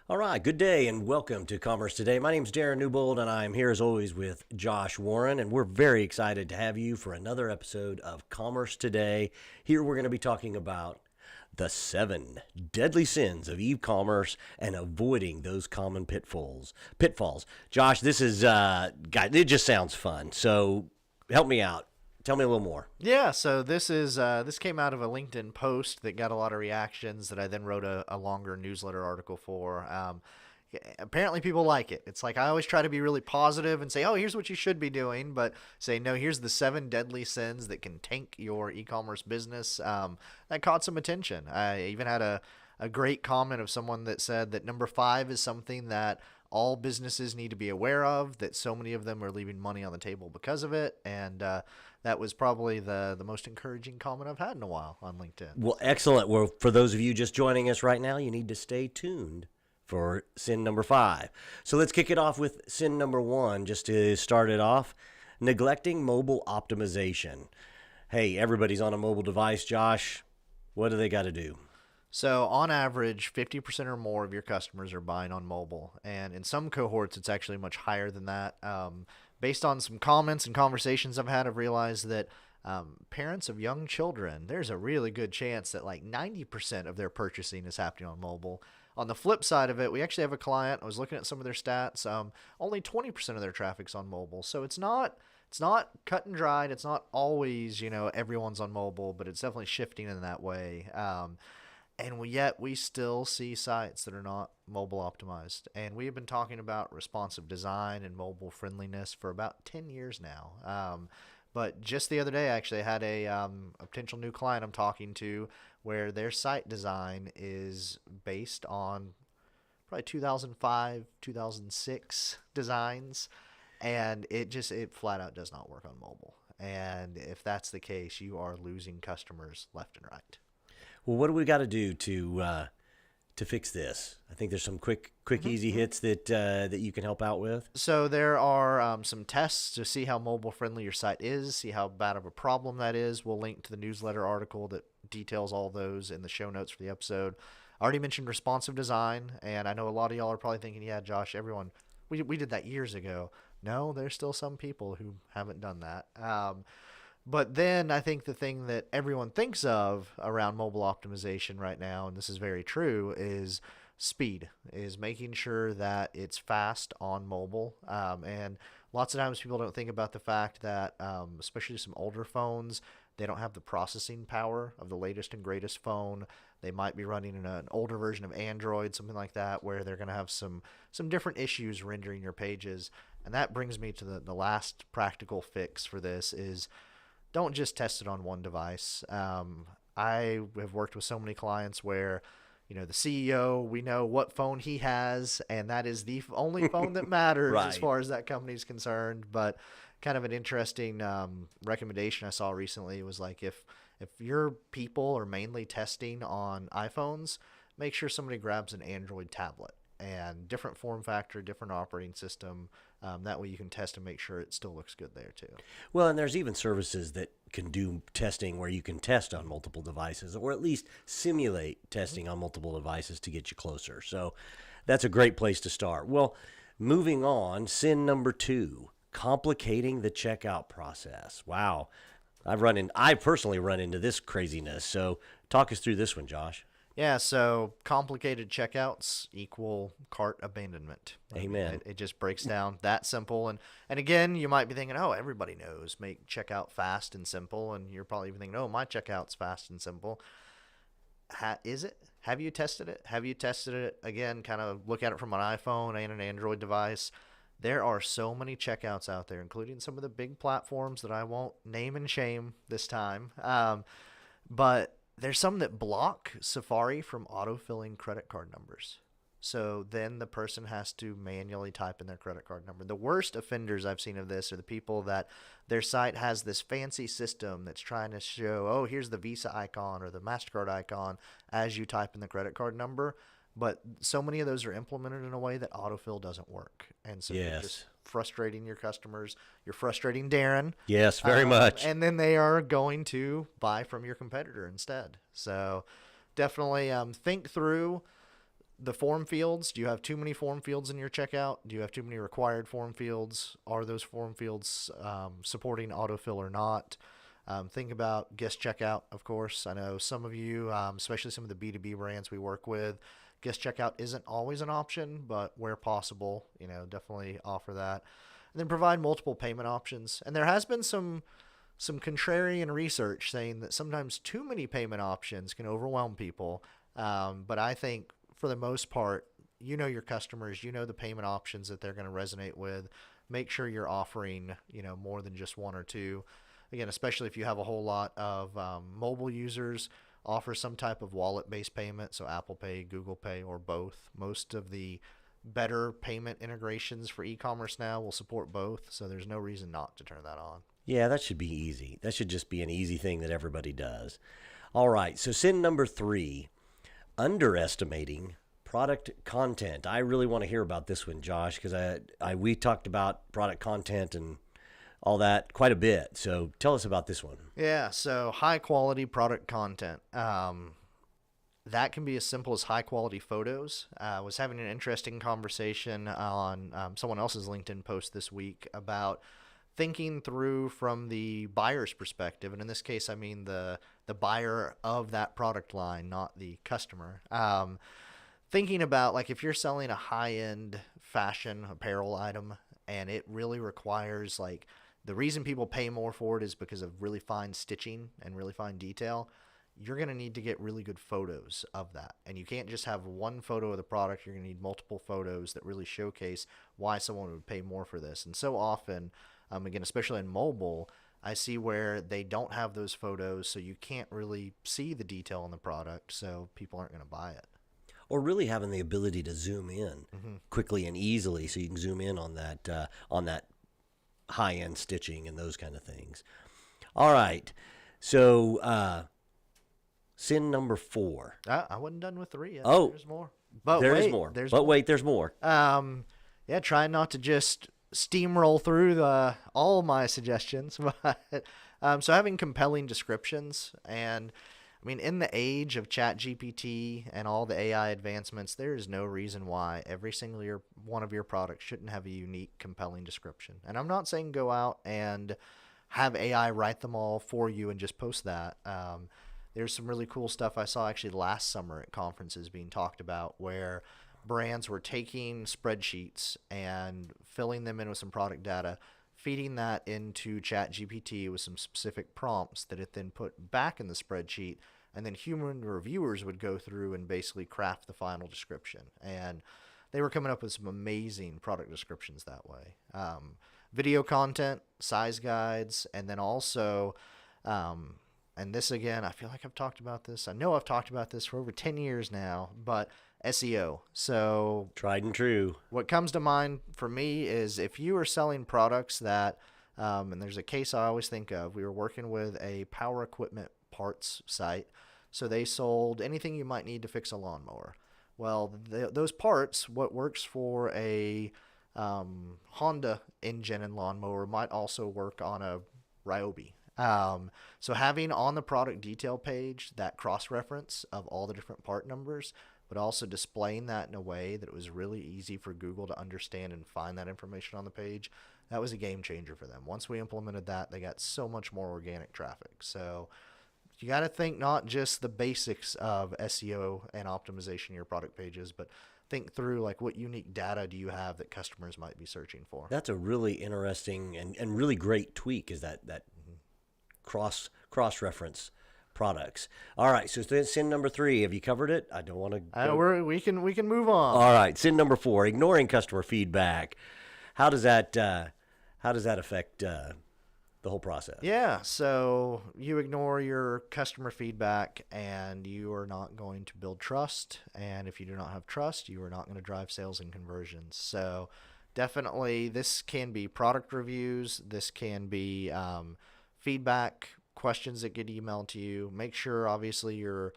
All right, good day and welcome to Commerce Today. My name is Darren Newbold and I'm here as always with Josh Warren, and we're very excited to have you for another episode of Commerce Today. Here we're going to be talking about the 7 deadly sins of e-commerce and avoiding those common pitfalls. Josh, this is it just sounds fun. So help me out. Tell me a little more. Yeah, so this came out of a LinkedIn post that got a lot of reactions that I then wrote a longer newsletter article for. Apparently people like it. It's like I always try to be really positive and say, oh, here's what you should be doing, but say, no, here's the 7 deadly sins that can tank your e-commerce business. That caught some attention. I even had a great comment of someone that said that number 5 is something that all businesses need to be aware of, that so many of them are leaving money on the table because of it. And that was probably the most encouraging comment I've had in a while on LinkedIn. Well, excellent. Well, for those of you just joining us right now, you need to stay tuned for sin number 5. So let's kick it off with sin number 1, just to start it off. Neglecting mobile optimization. Hey, everybody's on a mobile device, Josh. What do they got to do? So on average, 50% or more of your customers are buying on mobile. And in some cohorts, it's actually much higher than that. Based on some comments and conversations I've had, I've realized that parents of young children, there's a really good chance that like 90% of their purchasing is happening on mobile. On the flip side of it, we actually have a client. I was looking at some of their stats. Only 20% of their traffic's on mobile. So it's not cut and dried. It's not always, everyone's on mobile, but it's definitely shifting in that way. Yet we still see sites that are not mobile optimized. And we have been talking about responsive design and mobile friendliness for about 10 years now. But just the other day, actually, I had a potential new client I'm talking to where their site design is based on probably 2005, 2006 designs. And it flat out does not work on mobile. And if that's the case, you are losing customers left and right. Well, what do we got to do to fix this? I think there's some quick, easy hits that you can help out with. So there are some tests to see how mobile friendly your site is, see how bad of a problem that is. We'll link to the newsletter article that details all those in the show notes for the episode. I already mentioned responsive design, and I know a lot of y'all are probably thinking, yeah, Josh, we did that years ago. No, there's still some people who haven't done that. But then I think the thing that everyone thinks of around mobile optimization right now, and this is very true, is speed, is making sure that it's fast on mobile. And lots of times people don't think about the fact that, especially some older phones, they don't have the processing power of the latest and greatest phone. They might be running in an older version of Android, something like that, where they're going to have some different issues rendering your pages. And that brings me to the last practical fix for this is, don't just test it on one device. I have worked with so many clients where, the CEO, we know what phone he has, and that is the only phone that matters Right. as far as that company is concerned. But kind of an interesting recommendation I saw recently was like, if your people are mainly testing on iPhones, make sure somebody grabs an Android tablet. And different form factor, different operating system. That way you can test and make sure it still looks good there too. Well, and there's even services that can do testing where you can test on multiple devices, or at least simulate testing on multiple devices to get you closer. So that's a great place to start. Well, moving on, sin number 2, complicating the checkout process. Wow. I personally run into this craziness. So talk us through this one, Josh. Yeah, so complicated checkouts equal cart abandonment. Amen. It just breaks down that simple. And again, you might be thinking, oh, everybody knows, make checkout fast and simple. And you're probably even thinking, oh, my checkout's fast and simple. Is it? Have you tested it? Have you tested it? Again, kind of look at it from an iPhone and an Android device. There are so many checkouts out there, including some of the big platforms that I won't name and shame this time. But there's some that block Safari from autofilling credit card numbers. So then the person has to manually type in their credit card number. The worst offenders I've seen of this are the people that their site has this fancy system that's trying to show, oh, here's the Visa icon or the MasterCard icon as you type in the credit card number. But so many of those are implemented in a way that autofill doesn't work. And so you're just frustrating your customers. You're frustrating Darren. Yes, very much. And then they are going to buy from your competitor instead. So definitely think through The form fields, do you have too many form fields in your checkout? Do you have too many required form fields? Are those form fields supporting autofill or not? Think about guest checkout, of course. I know some of you, especially some of the B2B brands we work with, guest checkout isn't always an option, but where possible, definitely offer that. And then provide multiple payment options. And there has been some contrarian research saying that sometimes too many payment options can overwhelm people. But I think for the most part, your customers, the payment options that they're going to resonate with. Make sure you're offering, more than just one or two. Again, especially if you have a whole lot of mobile users, offer some type of wallet-based payment, so Apple Pay, Google Pay, or both. Most of the better payment integrations for e-commerce now will support both, so there's no reason not to turn that on. Yeah, that should be easy. That should just be an easy thing that everybody does. All right, so sin number 3, underestimating product content. I really want to hear about this one, Josh, because we talked about product content and all that quite a bit. So tell us about this one. Yeah, so high quality product content. That can be as simple as high quality photos. I was having an interesting conversation on someone else's LinkedIn post this week about thinking through from the buyer's perspective, and in this case, I mean the buyer of that product line, not the customer. Thinking about, like, if you're selling a high-end fashion apparel item and it really requires, like, the reason people pay more for it is because of really fine stitching and really fine detail, you're going to need to get really good photos of that. And you can't just have one photo of the product. You're going to need multiple photos that really showcase why someone would pay more for this. And so often, again, especially in mobile, I see where they don't have those photos, so you can't really see the detail in the product, so people aren't going to buy it. Or really having the ability to zoom in quickly and easily, so you can zoom in on that high-end stitching and those kind of things. All right, so sin number 4. I wasn't done with 3 yet. Oh, there's more. There's more. Wait, there's more. Yeah, try not to just steamroll through all my suggestions, but so having compelling descriptions. And I mean, in the age of ChatGPT and all the AI advancements, there is no reason why every single one of your products shouldn't have a unique, compelling description. And I'm not saying go out and have AI write them all for you and just post that. There's some really cool stuff I saw actually last summer at conferences being talked about where brands were taking spreadsheets and filling them in with some product data, feeding that into ChatGPT with some specific prompts that it then put back in the spreadsheet, and then human reviewers would go through and basically craft the final description. And they were coming up with some amazing product descriptions that way. Video content, size guides, and then also, and this again, I feel like I've talked about this. I know I've talked about this for over 10 years now, but SEO. So tried and true. What comes to mind for me is if you are selling products that, and there's a case I always think of. We were working with a power equipment parts site. So they sold anything you might need to fix a lawnmower. Well, those parts, what works for a Honda engine and lawnmower might also work on a Ryobi. So having on the product detail page that cross-reference of all the different part numbers, but also displaying that in a way that it was really easy for Google to understand and find that information on the page, that was a game changer for them. Once we implemented that, they got so much more organic traffic. So you got to think not just the basics of SEO and optimization of your product pages, but think through, like, what unique data do you have that customers might be searching for. That's a really interesting and really great tweak, is that cross-reference products. All right, so sin number 3. Have you covered it? I don't want to. We can move on. All right, sin number 4: ignoring customer feedback. How does that affect the whole process? Yeah, so you ignore your customer feedback, and you are not going to build trust. And if you do not have trust, you are not going to drive sales and conversions. So definitely, this can be product reviews. This can be feedback, questions that get emailed to you. Make sure, obviously, you're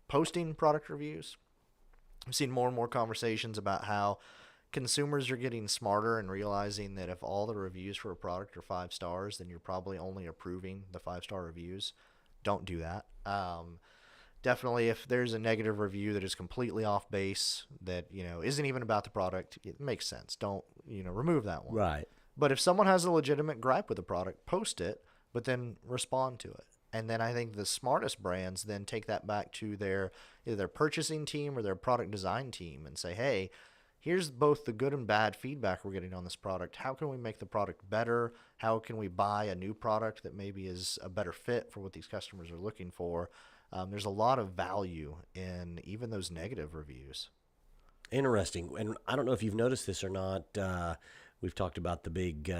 posting product reviews. I've seen more and more conversations about how consumers are getting smarter and realizing that if all the reviews for a product are 5 stars, then you're probably only approving the 5-star reviews. Don't do that. definitely if there's a negative review that is completely off base, that, isn't even about the product, it makes sense. Don't, remove that one. Right. But if someone has a legitimate gripe with the product, post it, but then respond to it. And then I think the smartest brands then take that back to either their purchasing team or their product design team and say, hey, here's both the good and bad feedback we're getting on this product. How can we make the product better? How can we buy a new product that maybe is a better fit for what these customers are looking for? There's a lot of value in even those negative reviews. Interesting. And I don't know if you've noticed this or not. We've talked about the big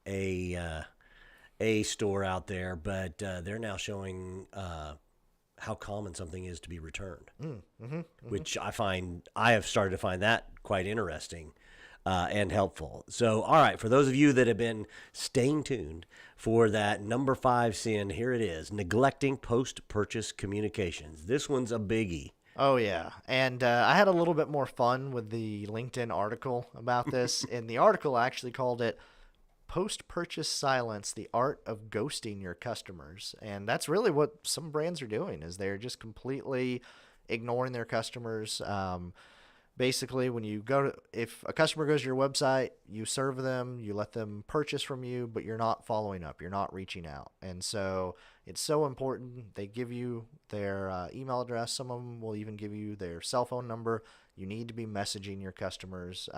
A store out there, but they're now showing how common something is to be returned, which I have started to find that quite interesting and helpful. So, all right, for those of you that have been staying tuned for that number 5 sin, here it is: neglecting post-purchase communications. This one's a biggie. Oh, yeah. And I had a little bit more fun with the LinkedIn article about this. And the article actually called it Post-Purchase Silence, the Art of Ghosting Your Customers. And that's really what some brands are doing, is they're just completely ignoring their customers. Basically, when if a customer goes to your website, you serve them, you let them purchase from you, but you're not following up, you're not reaching out. And so it's so important. They give you their email address. Some of them will even give you their cell phone number. You need to be messaging your customers.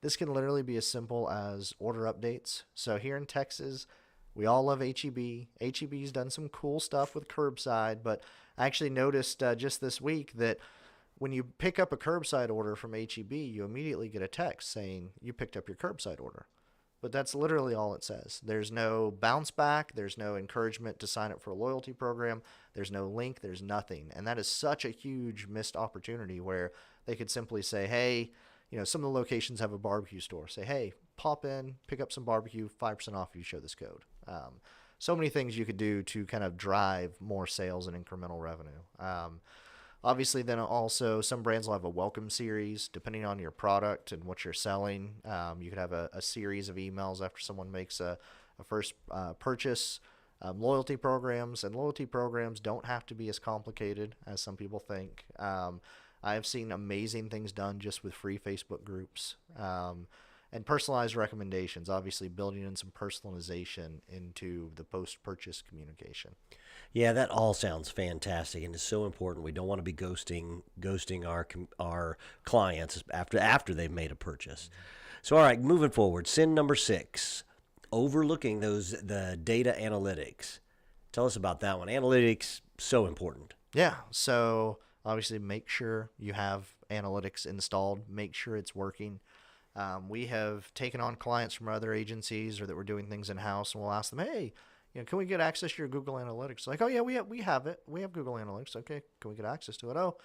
This can literally be as simple as order updates. So here in Texas, we all love H-E-B. H-E-B's done some cool stuff with curbside, but I actually noticed just this week that when you pick up a curbside order from H-E-B, you immediately get a text saying you picked up your curbside order. But that's literally all it says. There's no bounce back. There's no encouragement to sign up for a loyalty program. There's no link. There's nothing. And that is such a huge missed opportunity where they could simply say, hey, some of the locations have a barbecue store. Say, hey, pop in, pick up some barbecue, 5% off if you show this code. So many things you could do to kind of drive more sales and incremental revenue. Obviously, then also some brands will have a welcome series depending on your product and what you're selling. You could have a series of emails after someone makes a first purchase. Loyalty programs don't have to be as complicated as some people think. I have seen amazing things done just with free Facebook groups. And personalized recommendations, obviously building in some personalization into the post-purchase communication. Yeah, that all sounds fantastic, and it's so important. We don't want to be ghosting our clients after they've made a purchase. So, all right, moving forward, sin number 6, overlooking the data analytics. Tell us about that one. Analytics, so important. Yeah, so obviously make sure you have analytics installed. Make sure it's working. We have taken on clients from other agencies or that we're doing things in-house, and we'll ask them, hey, can we get access to your Google Analytics? Like, oh, yeah, we have it. We have Google Analytics. Okay, can we get access to it? Oh,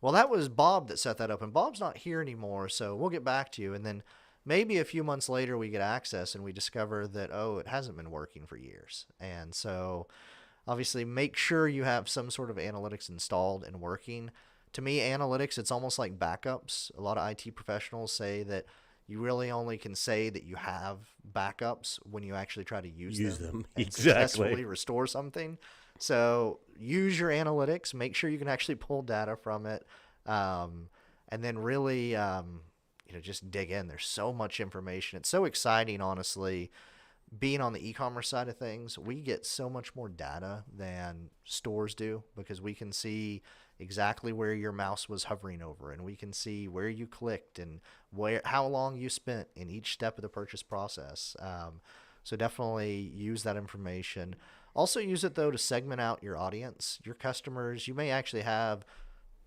well, that was Bob that set that up, and Bob's not here anymore, so we'll get back to you. And then maybe a few months later we get access, and we discover that, oh, it hasn't been working for years. And so obviously make sure you have some sort of analytics installed and working. To me, analytics, it's almost like backups. A lot of IT professionals say that you really only can say that you have backups when you actually try to use them. And exactly. Successfully restore something. So use your analytics. Make sure you can actually pull data from it, and then really, just dig in. There's so much information. It's so exciting, honestly. Being on the e-commerce side of things, we get so much more data than stores do because we can see exactly where your mouse was hovering over, and we can see where you clicked and how long you spent in each step of the purchase process. So definitely use that information. Also use it, though, to segment out your audience, your customers. You may actually have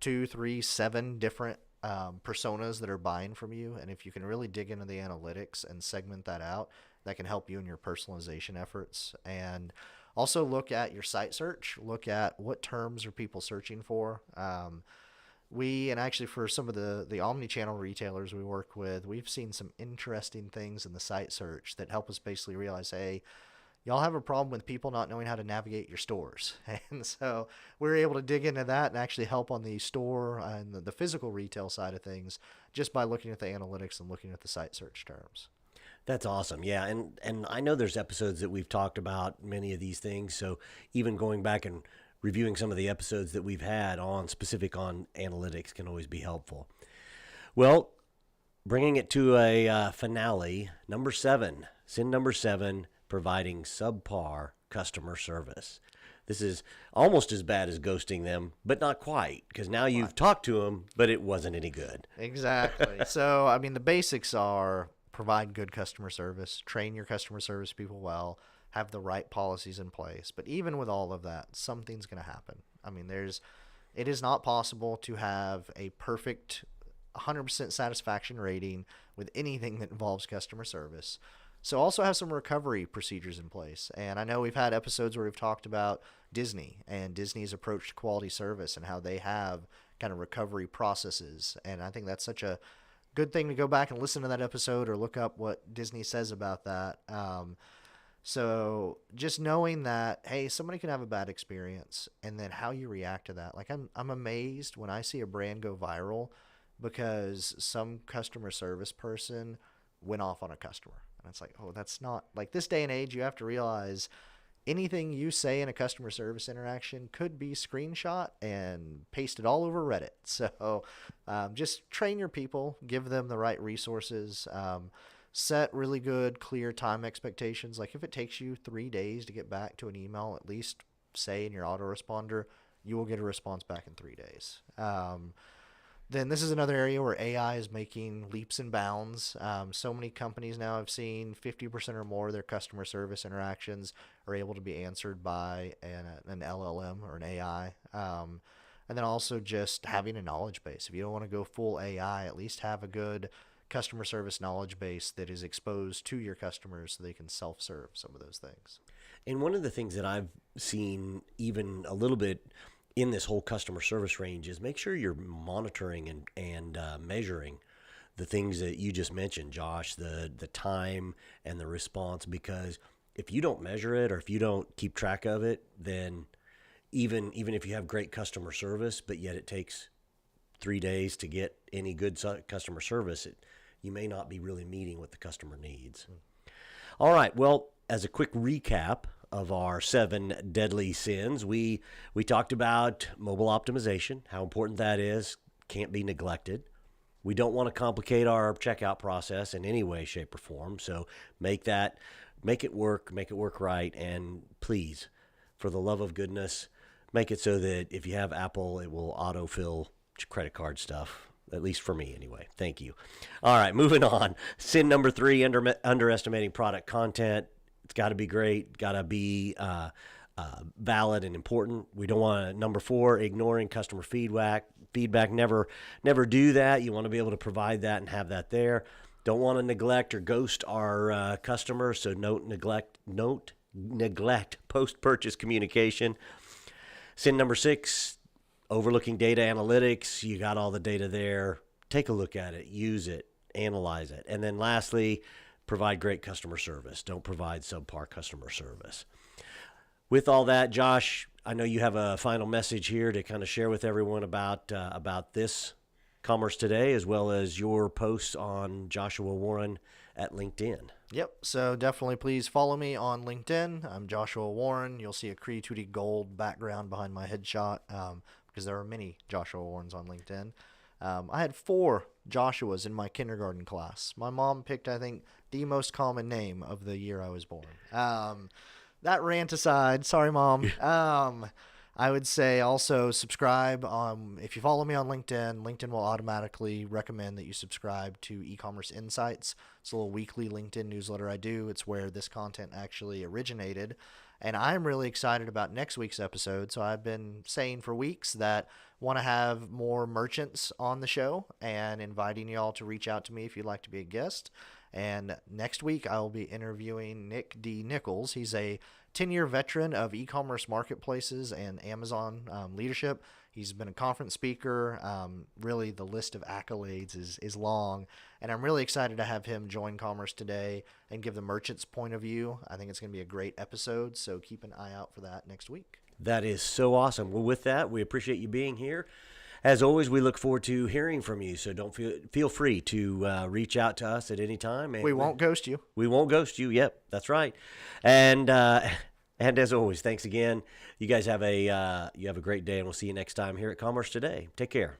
2, 3, 7 different personas that are buying from you, and if you can really dig into the analytics and segment that out, that can help you in your personalization efforts. And also look at your site search. Look at what terms are people searching for. And actually for some of the omni-channel retailers we work with, we've seen some interesting things in the site search that help us basically realize, hey, y'all have a problem with people not knowing how to navigate your stores. And so we're able to dig into that and actually help on the store and the physical retail side of things just by looking at the analytics and looking at the site search terms. That's awesome. Yeah. And I know there's episodes that we've talked about many of these things. So even going back and reviewing some of the episodes that we've had on specific on analytics can always be helpful. Well, bringing it to a finale, sin number 7, providing subpar customer service. This is almost as bad as ghosting them, but not quite, because now you've talked to them, but it wasn't any good. Exactly. So, I mean, the basics are provide good customer service, train your customer service people well, have the right policies in place. But even with all of that, something's going to happen. I mean, it is not possible to have a perfect 100% satisfaction rating with anything that involves customer service. So also have some recovery procedures in place. And I know we've had episodes where we've talked about Disney and Disney's approach to quality service and how they have kind of recovery processes. And I think that's such a good thing to go back and listen to that episode or look up what Disney says about that. So just knowing that, hey, somebody can have a bad experience and then how you react to that. Like I'm amazed when I see a brand go viral because some customer service person went off on a customer. And it's like, oh, that's not like this day and age. You have to realize anything you say in a customer service interaction could be screenshot and pasted all over Reddit. So just train your people, give them the right resources, set really good, clear time expectations. Like if it takes you 3 days to get back to an email, at least say in your autoresponder, you will get a response back in 3 days. Then this is another area where AI is making leaps and bounds. So many companies now have seen 50% or more of their customer service interactions are able to be answered by an LLM or an AI. And then also just having a knowledge base. If you don't want to go full AI, at least have a good customer service knowledge base that is exposed to your customers so they can self-serve some of those things. And one of the things that I've seen even a little bit in this whole customer service range is make sure you're monitoring and measuring the things that you just mentioned, Josh, the time and the response, because if you don't measure it or if you don't keep track of it, then even if you have great customer service, but yet it takes 3 days to get any good customer service, you may not be really meeting what the customer needs. All right. Well, as a quick recap of our 7 deadly sins, we talked about mobile optimization, how important that is, can't be neglected. We don't want to complicate our checkout process in any way, shape, or form. So make it work right. And please, for the love of goodness, make it so that if you have Apple, it will autofill credit card stuff. At least for me, anyway. Thank you. All right, moving on. Sin number 3, underestimating product content. It's got to be great, got to be valid and important. We don't want to, number 4, ignoring customer feedback. Never do that. You want to be able to provide that and have that there. Don't want to neglect or ghost our customers. So don't neglect post-purchase communication. Sin number 6, overlooking data analytics. You got all the data there. Take a look at it, use it, analyze it. And then lastly, provide great customer service. Don't provide subpar customer service. With all that, Josh, I know you have a final message here to kind of share with everyone about this Commerce Today, as well as your posts on Joshua Warren at LinkedIn. Yep. So definitely please follow me on LinkedIn. I'm Joshua Warren. You'll see a Creativity Gold background behind my headshot because there are many Joshua Warrens on LinkedIn. I had 4 Joshuas in my kindergarten class. My mom picked, I think, the most common name of the year I was born. That rant aside, sorry, Mom. I would say also subscribe. If you follow me on LinkedIn, LinkedIn will automatically recommend that you subscribe to E-Commerce Insights. It's a little weekly LinkedIn newsletter I do. It's where this content actually originated. And I'm really excited about next week's episode. So I've been saying for weeks that want to have more merchants on the show and inviting y'all to reach out to me if you'd like to be a guest. And next week, I will be interviewing Nick D. Nichols. He's a 10-year veteran of e-commerce marketplaces and Amazon leadership. He's been a conference speaker. Really, the list of accolades is long. And I'm really excited to have him join Commerce Today and give the merchant's point of view. I think it's going to be a great episode, so keep an eye out for that next week. That is so awesome. Well, with that, we appreciate you being here. As always, we look forward to hearing from you, so don't feel free to reach out to us at any time. And we won't ghost you. We won't ghost you. Yep, that's right. And And as always, thanks again. You guys have a great day, and we'll see you next time here at Commerce Today. Take care.